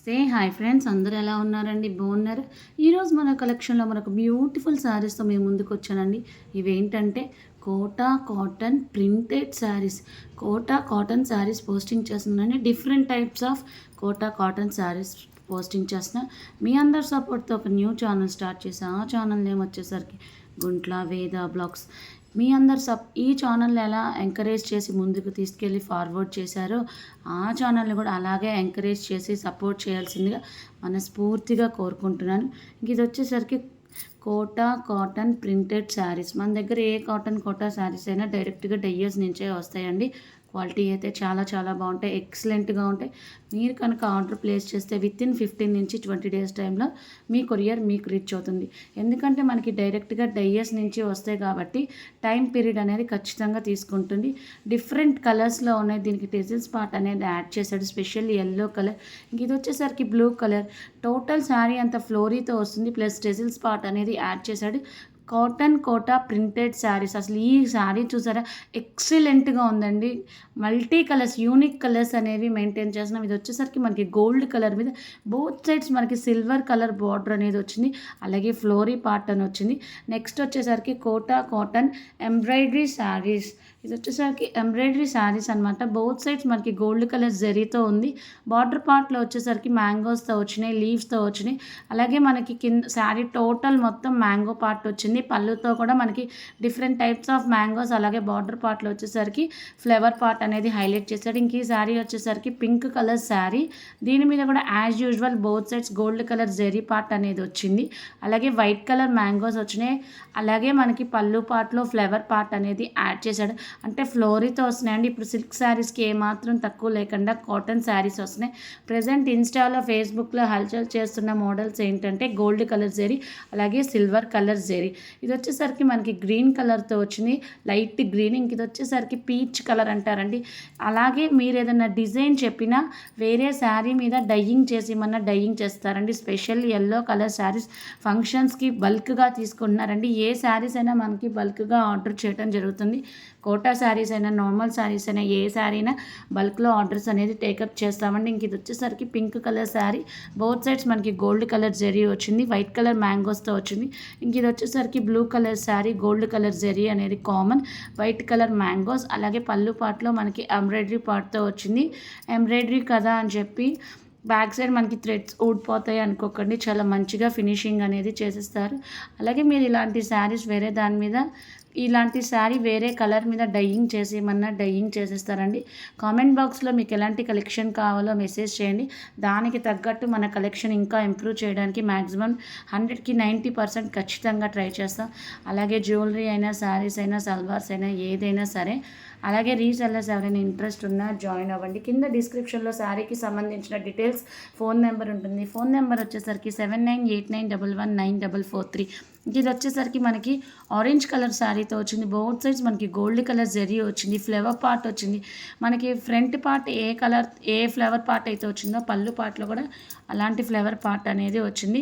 Hi friends, అందరూ ఎలా ఉన్నారండి? బాగున్నారు. ఈరోజు మన కలెక్షన్లో మనకు బ్యూటిఫుల్ శారీస్తో మేము ముందుకు వచ్చానండి. ఇవేంటంటే Kota cotton printed saris. Kota cotton saris posting చేస్తున్నాను. Different types of Kota cotton saris posting చేస్తున్నా. మీ అందరి సపోర్ట్తో ఒక న్యూ ఛానల్ స్టార్ట్ చేసా. ఆ ఛానల్ నేమ్ వచ్చేసరికి గుంట్ల వేద బ్లాగ్స్. మీ అందరు ఈ ఛానల్ని ఎలా ఎంకరేజ్ చేసి ముందుకు తీసుకెళ్ళి ఫార్వర్డ్ చేశారో ఆ ఛానల్ని కూడా అలాగే ఎంకరేజ్ చేసి సపోర్ట్ చేయాల్సిందిగా మనస్ఫూర్తిగా కోరుకుంటున్నాను. ఇది వచ్చేసరికి కోటా కాటన్ ప్రింటెడ్ శారీస్. మన దగ్గర ఏ కోటా శారీస్ అయినా డైరెక్ట్గా డయ్యర్స్ నుంచే వస్తాయండి. క్వాలిటీ అయితే చాలా చాలా బాగుంటాయి, ఎక్సలెంట్గా ఉంటాయి. మీరు కనుక ఆర్డర్ ప్లేస్ చేస్తే వితిన్ 15 నుంచి 20 డేస్ టైంలో మీ కొరియర్ మీకు రీచ్ అవుతుంది. ఎందుకంటే మనకి డైరెక్ట్గా డయ్యర్స్ నుంచి వస్తాయి కాబట్టి టైం పీరియడ్ అనేది ఖచ్చితంగా తీసుకుంటుంది. డిఫరెంట్ కలర్స్లో ఉన్నాయి. దీనికి టెజిల్స్ పార్ట్ అనేది యాడ్ చేశాడు, స్పెషల్ ఎల్లో కలర్. ఇది వచ్చేసరికి బ్లూ కలర్. టోటల్ శారీ అంతా ఫ్లోరీతో వస్తుంది, ప్లస్ టెజిల్స్ పార్ట్ అనేది యాడ్ చేశాడు. Cotton Kota printed saris. అసలు ఈ శారీ చూసారా, ఎక్సలెంట్గా ఉందండి. మల్టీ కలర్స్, యూనిక్ కలర్స్ అనేవి మెయింటైన్ చేస్తున్నాం. ఇది వచ్చేసరికి మనకి గోల్డ్ కలర్ మీద బోత్ సైడ్స్ మనకి సిల్వర్ కలర్ బార్డర్ అనేది వచ్చింది, అలాగే ఫ్లోరీ పార్ట్ అని వచ్చింది. నెక్స్ట్ వచ్చేసరికి కోటా కాటన్ ఎంబ్రాయిడరీ శారీస్. ఇది వచ్చేసరికి ఎంబ్రాయిడరీ శారీస్ అనమాట. బోత్ సైడ్స్ మనకి గోల్డ్ కలర్ జరీతో ఉంది. బార్డర్ పార్ట్లో వచ్చేసరికి మ్యాంగోస్తో వచ్చినాయి, లీవ్స్తో వచ్చినాయి. అలాగే మనకి కింద శారీ టోటల్ మొత్తం మ్యాంగో పార్ట్ వచ్చింది. పళ్ళుతో కూడా మనకి డిఫరెంట్ టైప్స్ ఆఫ్ మ్యాంగోస్, అలాగే బార్డర్ పార్ట్లో వచ్చేసరికి ఫ్లవర్ పార్ట్ అనేది హైలైట్ చేశాడు. ఇంక ఈ శారీ వచ్చేసరికి పింక్ కలర్ శారీ. దీని మీద కూడా as usual both sides gold colour zari part అనేది వచ్చింది, అలాగే వైట్ కలర్ మ్యాంగోస్ వచ్చినాయి. అలాగే మనకి పళ్ళు పార్ట్లో ఫ్లవర్ పార్ట్ అనేది యాడ్ చేశాడు. అంటే ఫ్లోరీతో వస్తున్నాయండి. ఇప్పుడు సిల్క్ శారీస్కి ఏమాత్రం తక్కువ లేకుండా కాటన్ శారీస్ వస్తున్నాయి. ప్రజెంట్ ఇన్స్టాలో, ఫేస్బుక్లో హల్చల్ చేస్తున్న మోడల్స్ ఏంటంటే గోల్డ్ కలర్ జరీ, అలాగే సిల్వర్ కలర్ జరీ. ఇది వచ్చేసరికి మనకి గ్రీన్ కలర్తో వచ్చింది, లైట్ గ్రీన్. ఇంక ఇది వచ్చేసరికి పీచ్ కలర్ అంటారండి. అలాగే మీరు ఏదైనా డిజైన్ చెప్పినా వేరే శారీ మీద డయ్యింగ్ చేసేమన్నా డయ్యింగ్ చేస్తారండి. స్పెషల్ ఎల్లో కలర్ శారీస్ ఫంక్షన్స్కి బల్క్గా తీసుకుంటున్నారండి. ఏ శారీస్ అయినా మనకి బల్క్గా ఆర్డర్ చేయడం జరుగుతుంది. కోటా శారీస్ అయినా, నార్మల్ శారీస్ అయినా, ఏ శారీ అయినా బల్క్లో ఆర్డర్స్ అనేది టేకప్ చేస్తామండి. ఇంక ఇది వచ్చేసరికి pink colour sari. Both sides మనకి గోల్డ్ కలర్ జరీ వచ్చింది, వైట్ కలర్ మ్యాంగోస్తో వచ్చింది. ఇంక ఇది వచ్చేసరికి blue colour sari, gold colour zari అనేది కామన్, వైట్ కలర్ మ్యాంగోస్. అలాగే పళ్ళు పార్ట్లో మనకి ఎంబ్రాయిడరీ పార్ట్తో వచ్చింది. ఎంబ్రాయిడరీ కదా అని చెప్పి బ్యాక్ సైడ్ మనకి థ్రెడ్స్ ఊడిపోతాయి అనుకోకండి, చాలా మంచిగా ఫినిషింగ్ అనేది చేసేస్తారు. అలాగే మీరు ఇలాంటి శారీస్ వేరే దాని మీద, ఇలాంటి శారీ వేరే కలర్ మీద డయ్యింగ్ చేసేయమన్నా డయ్యింగ్ చేసేస్తారండి. కామెంట్ బాక్స్లో మీకు ఎలాంటి కలెక్షన్ కావాలో మెసేజ్ చేయండి. దానికి తగ్గట్టు మన కలెక్షన్ ఇంకా ఇంప్రూవ్ చేయడానికి మ్యాక్సిమం 100కి 90% ఖచ్చితంగా ట్రై చేస్తాం. అలాగే జ్యువెలరీ అయినా, శారీస్ అయినా, సల్వార్స్ అయినా, ఏదైనా సరే. అలాగే రీసెల్లర్స్ ఎవరైనా ఇంట్రెస్ట్ ఉన్నా జాయిన్ అవ్వండి. కింద డిస్క్రిప్షన్లో శారీకి సంబంధించిన డీటెయిల్స్, ఫోన్ నెంబర్ ఉంటుంది. ఫోన్ నెంబర్ వచ్చేసరికి 7989919443. ఇది వచ్చేసరికి మనకి ఆరెంజ్ కలర్ శారీతో వచ్చింది. బోత్ సైడ్స్ మనకి గోల్డ్ కలర్ జరీ వచ్చింది, ఫ్లవర్ పార్ట్ వచ్చింది. మనకి front part A colour, A flower part అయితే వచ్చిందో పళ్ళు పార్ట్లో కూడా అలాంటి ఫ్లవర్ పార్ట్ అనేది వచ్చింది.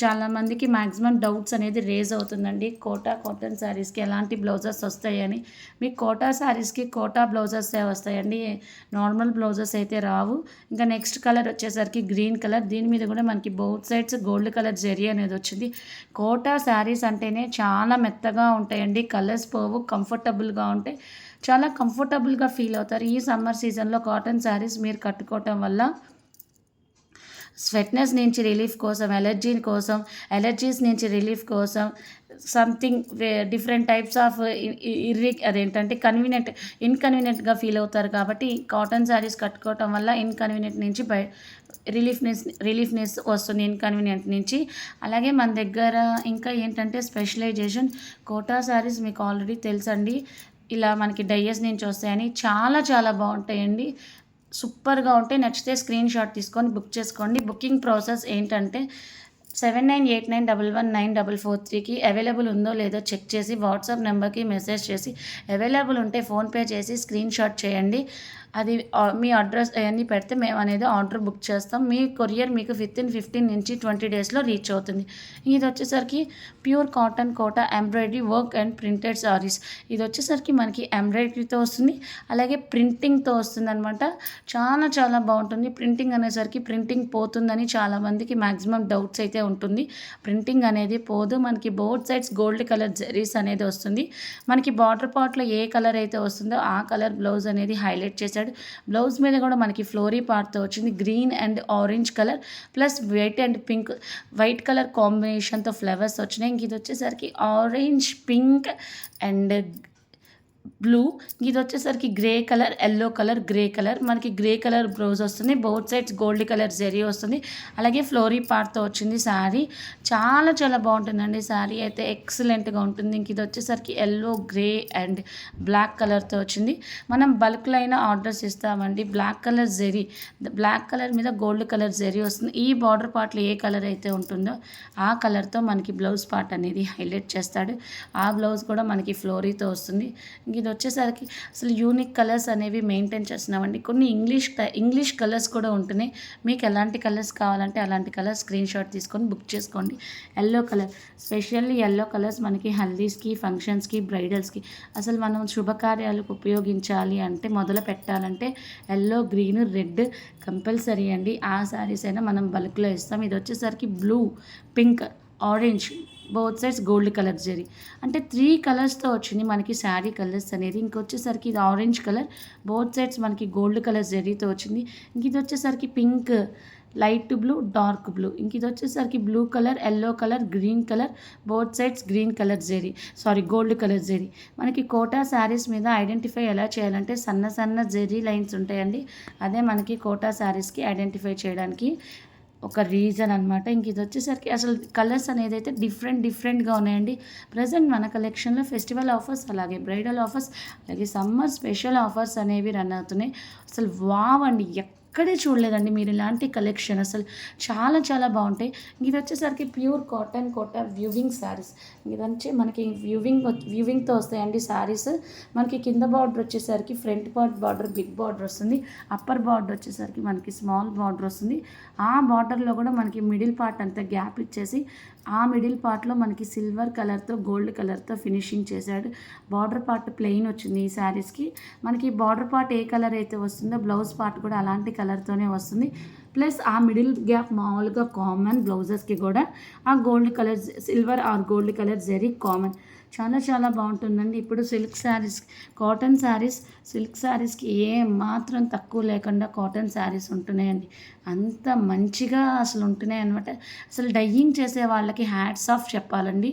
చాలామందికి మ్యాక్సిమం డౌట్స్ అనేది రేజ్ అవుతుందండి, కోటా కాటన్ శారీస్కి ఎలాంటి బ్లౌజెస్ వస్తాయని. మీకు కోటా శారీస్కి కోటా బ్లౌజెస్ వస్తాయండి, నార్మల్ బ్లౌజెస్ అయితే రావు. ఇంకా నెక్స్ట్ కలర్ వచ్చేసరికి గ్రీన్ కలర్. దీని మీద కూడా మనకి both sides gold colour zari అనేది వచ్చింది. కోటా శారీస్ అంటేనే చాలా మెత్తగా ఉంటాయండి, కలర్స్ పోవు, కంఫర్టబుల్గా ఉంటాయి, చాలా కంఫర్టబుల్గా ఫీల్ అవుతారు. ఈ సమ్మర్ సీజన్లో కాటన్ శారీస్ మీరు కట్టుకోవటం వల్ల స్వెట్నెస్ నుంచి రిలీఫ్ కోసం, ఎలర్జీస్ నుంచి రిలీఫ్ కోసం, సంథింగ్ డిఫరెంట్ టైప్స్ ఆఫ్ అదేంటంటే ఇన్కన్వీనియంట్గా ఫీల్ అవుతారు. కాబట్టి కాటన్ శారీస్ కట్టుకోవటం వల్ల ఇన్కన్వీనియంట్ నుంచి రిలీఫ్నెస్ వస్తుంది, ఇన్కన్వీనియంట్ నుంచి. అలాగే మన దగ్గర ఇంకా ఏంటంటే స్పెషలైజేషన్. కోటా శారీస్ మీకు ఆల్రెడీ తెలుసండి, ఇలా మనకి డయ్యస్ నుంచి వస్తాయని. చాలా చాలా బాగుంటాయండి, సూపర్గా ఉంటాయి. నచ్చితే స్క్రీన్ షాట్ తీసుకొని బుక్ చేసుకోండి. బుకింగ్ ప్రాసెస్ ఏంటంటే 7989119443కి అవైలబుల్ ఉందో లేదో చెక్ చేసి వాట్సాప్ నెంబర్కి మెసేజ్ చేసి, అవైలబుల్ ఉంటే ఫోన్పే చేసి స్క్రీన్ షాట్ చేయండి. అది మీ అడ్రస్ అవన్నీ పెడితే మేము అనేది ఆర్డర్ బుక్ చేస్తాం. మీ కొరియర్ మీకు వితిన్ 15 నుంచి 20 డేస్లో రీచ్ అవుతుంది. ఇది వచ్చేసరికి pure cotton Kota embroidery work and printed saris. ఇది వచ్చేసరికి మనకి ఎంబ్రాయిడరీతో వస్తుంది, అలాగే ప్రింటింగ్తో వస్తుంది అనమాట. చాలా చాలా బాగుంటుంది. ప్రింటింగ్ అనేసరికి ప్రింటింగ్ పోతుందని చాలామందికి మ్యాక్సిమం డౌట్స్ అయితే ఉంటుంది. ప్రింటింగ్ అనేది పోదు. మనకి both sides gold colour zaris అనేది వస్తుంది. మనకి బార్డర్ పార్ట్లో ఏ కలర్ అయితే వస్తుందో ఆ కలర్ బ్లౌజ్ అనేది హైలైట్ చేశాడు. బ్లౌజ్ మీద కూడా మనకి ఫ్లోరీ పార్ట్తో వచ్చింది. Green and orange colour plus white and pink, white colour కాంబినేషన్తో ఫ్లవర్స్ వచ్చినాయి. ఇంక ఇది వచ్చేసరికి ఆరెంజ్, పింక్ అండ్ బ్లూ. ఇది వచ్చేసరికి grey colour, yellow colour, grey colour. మనకి గ్రే కలర్ బ్లౌజ్ వస్తుంది. Both sides gold colour zari వస్తుంది. అలాగే ఫ్లోరీ పార్ట్తో వచ్చింది శారీ. చాలా చాలా బాగుంటుందండి. శారీ అయితే ఎక్సలెంట్గా ఉంటుంది. ఇంక ఇది వచ్చేసరికి ఎల్లో, గ్రే అండ్ బ్లాక్ కలర్తో వచ్చింది. మనం బల్క్లో అయినా ఆర్డర్స్ ఇస్తామండి. Black colour zari, black colour మీద గోల్డ్ కలర్ జరీ వస్తుంది. ఈ బార్డర్ పార్ట్లో ఏ కలర్ అయితే ఉంటుందో ఆ కలర్తో మనకి బ్లౌజ్ పార్ట్ అనేది హైలైట్ చేస్తాడు. ఆ బ్లౌజ్ కూడా మనకి ఫ్లోరీతో వస్తుంది. ఇది వచ్చేసరికి అసలు యూనిక్ కలర్స్ అనేవి మెయింటైన్ చేస్తున్నామండి. కొన్ని ఇంగ్లీష్ కలర్స్ కూడా ఉంటున్నాయి. మీకు ఎలాంటి కలర్స్ కావాలంటే అలాంటి కలర్స్ స్క్రీన్ షాట్ తీసుకొని బుక్ చేసుకోండి. Yellow colour, specially yellow colours మనకి హల్దీస్కి, ఫంక్షన్స్కి, బ్రైడల్స్కి, అసలు మనం శుభకార్యాలకు ఉపయోగించాలి అంటే, మొదలు పెట్టాలంటే ఎల్లో, గ్రీన్, రెడ్ కంపల్సరీ అండి. ఆ శారీస్ అయినా మనం బల్క్లో ఇస్తాం. ఇది వచ్చేసరికి blue, pink, orange, both sides gold colour zari. అంటే 3 కలర్స్తో వచ్చింది మనకి శారీ కలర్స్ అనేది. ఇంకొచ్చేసరికి ఇది ఆరెంజ్ కలర్, బోత్ సైడ్స్ మనకి గోల్డ్ కలర్ జరీతో వచ్చింది. ఇంక ఇది వచ్చేసరికి pink, light blue, dark blue. ఇంక ఇది వచ్చేసరికి blue colour, yellow colour, green colour, both sides green colour zari, gold colour zari. మనకి కోటా శారీస్ మీద ఐడెంటిఫై ఎలా చేయాలంటే సన్న సన్న జరీ లైన్స్ ఉంటాయండి. అదే మనకి కోటా శారీస్కి ఐడెంటిఫై చేయడానికి ఒక రీజన్ అనమాట. ఇంక ఇది వచ్చేసరికి అసలు కలర్స్ అనేది అయితే డిఫరెంట్గా ఉన్నాయండి. ప్రజెంట్ మన కలెక్షన్లో ఫెస్టివల్ ఆఫర్స్, అలాగే బ్రైడల్ ఆఫర్స్, అలాగే సమ్మర్ స్పెషల్ ఆఫర్స్ అనేవి రన్ అవుతున్నాయి. అసలు వావ్ అండి, ఎక్కడే చూడలేదండి మీరు ఇలాంటి కలెక్షన్. అసలు చాలా చాలా బాగుంటాయి. ఇది వచ్చేసరికి pure cotton Kota weaving saris. ఇదంటే మనకి వ్యూవింగ్తో వస్తాయండి శారీస్. మనకి కింద బార్డర్ వచ్చేసరికి front part border big border వస్తుంది. అప్పర్ బార్డర్ వచ్చేసరికి మనకి స్మాల్ బార్డర్ వస్తుంది. ఆ బార్డర్లో కూడా మనకి మిడిల్ పార్ట్ అంతా గ్యాప్ ఇచ్చేసి ఆ మిడిల్ పార్ట్లో మనకి సిల్వర్ కలర్తో గోల్డ్ కలర్తో ఫినిషింగ్ చేశాడు. బార్డర్ పార్ట్ ప్లెయిన్ వచ్చింది ఈ శారీస్కి. మనకి బార్డర్ పార్ట్ ఏ కలర్ అయితే వస్తుందో బ్లౌజ్ పార్ట్ కూడా అలాంటి కలర్తోనే వస్తుంది. ప్లస్ ఆ మిడిల్ గ్యాప్ మామూలుగా కామన్ బ్లౌజెస్కి కూడా ఆ gold colour, silver or gold colour zari common. చాలా చాలా బాగుంటుందండి. ఇప్పుడు silk saris, cotton saris, silk శారీస్కి ఏ మాత్రం తక్కువ లేకుండా కాటన్ శారీస్ ఉంటున్నాయండి. అంత మంచిగా అసలు ఉంటున్నాయి అనమాట. అసలు డయ్యింగ్ చేసే వాళ్ళకి హ్యాట్స్ ఆఫ్ చెప్పాలండి.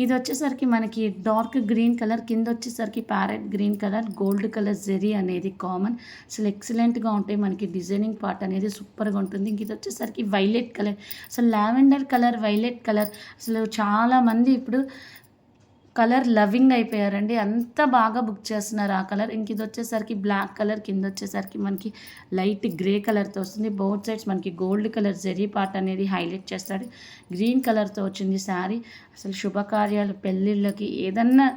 ఇది వచ్చేసరికి మనకి డార్క్ గ్రీన్ కలర్, కింద వచ్చేసరికి parrot green colour, gold colour zari అనేది కామన్. అసలు ఎక్సలెంట్గా ఉంటాయి. మనకి డిజైనింగ్ పార్ట్ అనేది సూపర్గా ఉంటుంది. ఇంక ఇది వచ్చేసరికి వైలెట్ కలర్, అసలు లావెండర్ కలర్, వైలెట్ కలర్, అసలు చాలామంది ఇప్పుడు కలర్ లవింగ్ అయిపోయారండి. అంత బాగా బుక్ చేస్తున్నారు ఆ కలర్. ఇంక ఇది వచ్చేసరికి బ్లాక్ కలర్, కింద వచ్చేసరికి మనకి లైట్ గ్రే కలర్తో వస్తుంది. బోత్ సైడ్స్ మనకి గోల్డ్ కలర్ జరీ పార్ట్ అనేది హైలైట్ చేస్తాడు. గ్రీన్ కలర్తో వచ్చింది శారీ. అసలు శుభకార్యాలు, పెళ్ళిళ్ళకి ఏదన్నా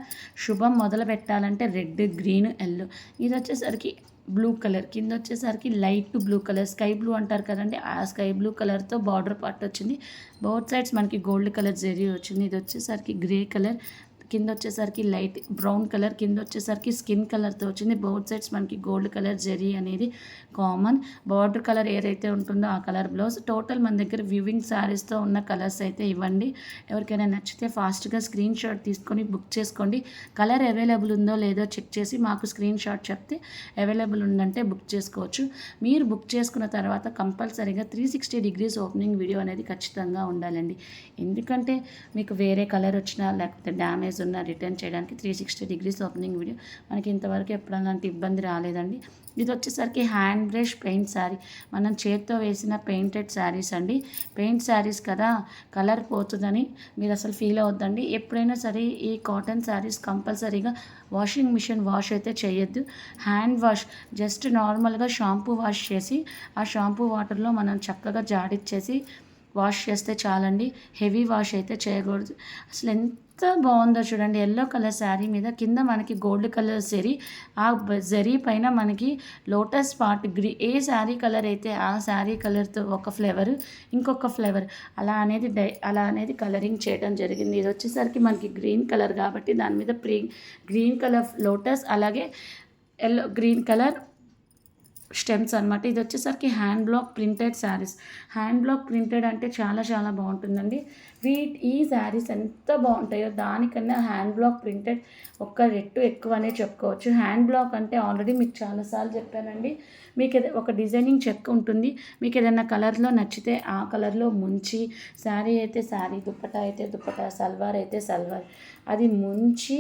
శుభం మొదలు పెట్టాలంటే రెడ్, గ్రీన్, ఎల్లో. ఇది వచ్చేసరికి బ్లూ కలర్, కింద వచ్చేసరికి light blue colour, sky blue అంటారు కదండి, ఆ స్కై బ్లూ కలర్తో బార్డర్ పార్ట్ వచ్చింది. బోత్ సైడ్స్ మనకి గోల్డ్ కలర్ జరీ వచ్చింది. ఇది వచ్చేసరికి గ్రే కలర్, కింద వచ్చేసరికి లైట్ బ్రౌన్ కలర్, కింద వచ్చేసరికి స్కిన్ కలర్తో వచ్చింది. బోత్ సైడ్స్ మనకి గోల్డ్ కలర్ జరీ అనేది కామన్. బార్డర్ కలర్ ఏదైతే ఉంటుందో ఆ కలర్ బ్లౌజ్. టోటల్ మన దగ్గర వ్యూవింగ్ శారీస్తో ఉన్న కలర్స్ అయితే ఇవ్వండి. ఎవరికైనా నచ్చితే ఫాస్ట్గా స్క్రీన్ షాట్ తీసుకొని బుక్ చేసుకోండి. కలర్ అవైలబుల్ ఉందో లేదో చెక్ చేసి మాకు స్క్రీన్ షాట్ చెప్తే అవైలబుల్ ఉందంటే బుక్ చేసుకోవచ్చు. మీరు బుక్ చేసుకున్న తర్వాత కంపల్సరీగా 360 degrees ఓపెనింగ్ వీడియో అనేది ఖచ్చితంగా ఉండాలండి. ఎందుకంటే మీకు వేరే కలర్ వచ్చినా లేకపోతే డ్యామేజ్ ఉన్న రిటర్న్ చేయడానికి 360 degrees ఓపెనింగ్ వీడియో. మనకి ఇంతవరకు ఎప్పుడు అలాంటి ఇబ్బంది రాలేదండి. ఇది వచ్చేసరికి హ్యాండ్ బ్రష్ పెయింట్ శారీ, మనం చేత్తో వేసిన పెయింటెడ్ శారీస్ అండి. పెయింట్ శారీస్ కదా, కలర్ పోతుందని మీరు అసలు ఫీల్ అవద్దండి. ఎప్పుడైనా సరే ఈ కాటన్ శారీస్ కంపల్సరీగా వాషింగ్ మిషన్ వాష్ అయితే చేయొద్దు. హ్యాండ్ వాష్, జస్ట్ నార్మల్గా షాంపూ వాష్ చేసి ఆ షాంపూ వాటర్లో మనం చక్కగా జాడిచ్చేసి వాష్ చేస్తే చాలండి, హెవీ వాష్ అయితే చేయకూడదు. అసలు ఎంత బాగుందో చూడండి, ఎల్లో కలర్ శారీ మీద కింద మనకి గోల్డ్ కలర్ జరీ, ఆ జరీ పైన మనకి lotus part A sari colour అయితే ఆ శారీ కలర్తో ఒక ఫ్లేవర్, ఇంకొక ఫ్లేవర్ అలా అనేది కలరింగ్ చేయడం జరిగింది. ఇది వచ్చేసరికి మనకి గ్రీన్ కలర్ కాబట్టి దాని మీద గ్రీన్ కలర్ లోటస్, అలాగే గ్రీన్ కలర్ స్టెమ్స్ అనమాట. ఇది వచ్చేసరికి hand block printed saris. Hand black printed అంటే చాలా చాలా బాగుంటుందండి. ఈ శారీస్ ఎంత బాగుంటాయో దానికన్నా హ్యాండ్ బ్లాక్ ప్రింటెడ్ ఒక్క రెట్టు ఎక్కువనే చెప్పుకోవచ్చు. హ్యాండ్ బ్లాక్ అంటే ఆల్రెడీ మీకు చాలాసార్లు చెప్పానండి, మీకు ఒక డిజైనింగ్ చెక్ ఉంటుంది, మీకు ఏదైనా కలర్లో నచ్చితే ఆ కలర్లో ముంచి, శారీ అయితే శారీ, దుప్పటా అయితే దుప్పటా, సల్వార్ అయితే సల్వార్, అది ముంచి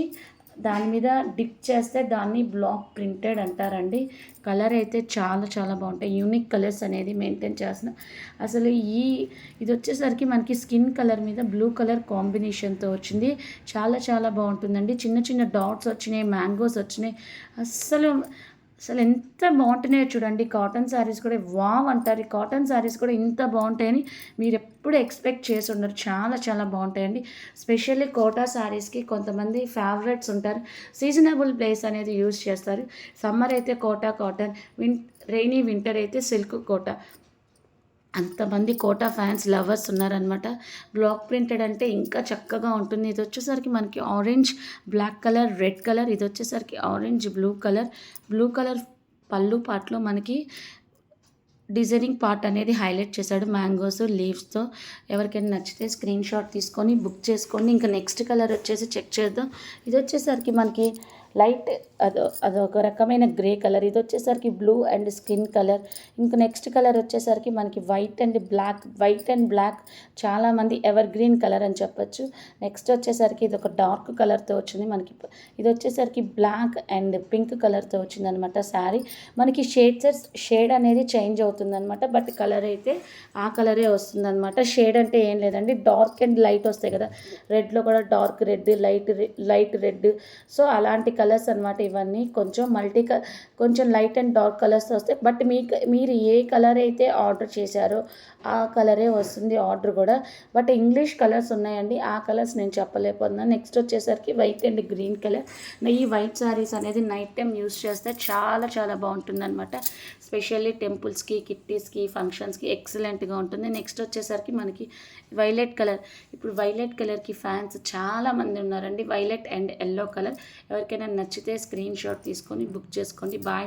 దాని మీద డిప్ చేస్తే దాన్ని బ్లాక్ ప్రింటెడ్ అంటారండి. కలర్ అయితే చాలా చాలా బాగుంటాయి, యూనిక్ కలర్స్ అనేది మెయింటైన్ చేసిన. అసలు ఇది వచ్చేసరికి మనకి స్కిన్ కలర్ మీద బ్లూ కలర్ కాంబినేషన్తో వచ్చింది. చాలా చాలా బాగుంటుందండి. చిన్న చిన్న డాట్స్ వచ్చినాయి, మ్యాంగోస్ వచ్చినాయి. అసలు ఎంత బాగుంటున్నాయో చూడండి. కాటన్ శారీస్ కూడా వావ్ అంటారు, ఈ కాటన్ శారీస్ కూడా ఇంత బాగుంటాయని మీరు ఎప్పుడు ఎక్స్పెక్ట్ చేసి ఉండరు. చాలా చాలా బాగుంటాయండి. స్పెషల్లీ కోటా శారీస్కి కొంతమంది ఫేవరెట్స్ ఉంటారు, సీజనబుల్ ప్లేస్ అనేది యూజ్ చేస్తారు. సమ్మర్ అయితే కోటా కాటన్, రైనీ వింటర్ అయితే సిల్క్ కోటా. అంతమంది కోటా ఫ్యాన్స్ లవర్స్ ఉన్నారనమాట. బ్లాక్ ప్రింటెడ్ అంటే ఇంకా చక్కగా ఉంటుంది. ఇది వచ్చేసరికి మనకి orange, black colour, red colour, ఇది వచ్చేసరికి ఆరెంజ్, బ్లూ కలర్ పళ్ళు పార్ట్లో మనకి డిజైనింగ్ పార్ట్ అనేది హైలైట్ చేశాడు మ్యాంగోస్, లీవ్స్తో. ఎవరికైనా నచ్చితే స్క్రీన్ షాట్ తీసుకొని బుక్ చేసుకోండి. ఇంకా నెక్స్ట్ కలర్ వచ్చేసి చెక్ చేద్దాం. ఇది వచ్చేసరికి మనకి లైట్ అదొక రకమైన గ్రే కలర్, ఇది వచ్చేసరికి బ్లూ అండ్ స్కిన్ కలర్. ఇంకా నెక్స్ట్ కలర్ వచ్చేసరికి మనకి వైట్ అండ్ బ్లాక్, చాలామంది ఎవర్ గ్రీన్ కలర్ అని చెప్పొచ్చు. నెక్స్ట్ వచ్చేసరికి ఇది ఒక డార్క్ కలర్తో వచ్చింది మనకి. ఇది వచ్చేసరికి బ్లాక్ అండ్ పింక్ కలర్తో వచ్చింది అనమాట శారీ. మనకి షేడ్ అనేది చేంజ్ అవుతుందన్నమాట, బట్ కలర్ అయితే ఆ కలరే వస్తుందన్నమాట. షేడ్ అంటే ఏం లేదండి, డార్క్ అండ్ లైట్ వస్తాయి కదా, రెడ్లో కూడా dark red, light red, so అలాంటి కలర్స్ అనమాట ఇవన్నీ. కొంచెం లైట్ అండ్ డార్క్ కలర్స్ వస్తాయి, బట్ మీరు ఏ కలర్ అయితే ఆర్డర్ చేశారో ఆ కలరే వస్తుంది ఆర్డర్ కూడా. బట్ ఇంగ్లీష్ కలర్స్ ఉన్నాయండి, ఆ కలర్స్ నేను చెప్పలేకపోతున్నాను. నెక్స్ట్ వచ్చేసరికి వైట్ అండ్ గ్రీన్ కలర్. ఈ వైట్ శారీస్ అనేది నైట్ టైం యూస్ చేస్తే చాలా చాలా బాగుంటుందన్నమాట. స్పెషల్లీ టెంపుల్స్కి, కిట్టీస్కి, ఫంక్షన్స్కి ఎక్సలెంట్గా ఉంటుంది. నెక్స్ట్ వచ్చేసరికి మనకి వైలెట్ కలర్. ఇప్పుడు వైలెట్ కలర్కి ఫ్యాన్స్ చాలామంది ఉన్నారండి. Violet and yellow colour. ఎవరికైనా నచ్చితే స్క్రీన్ షాట్ తీసుకొని బుక్ చేసుకోండి. బాయ్.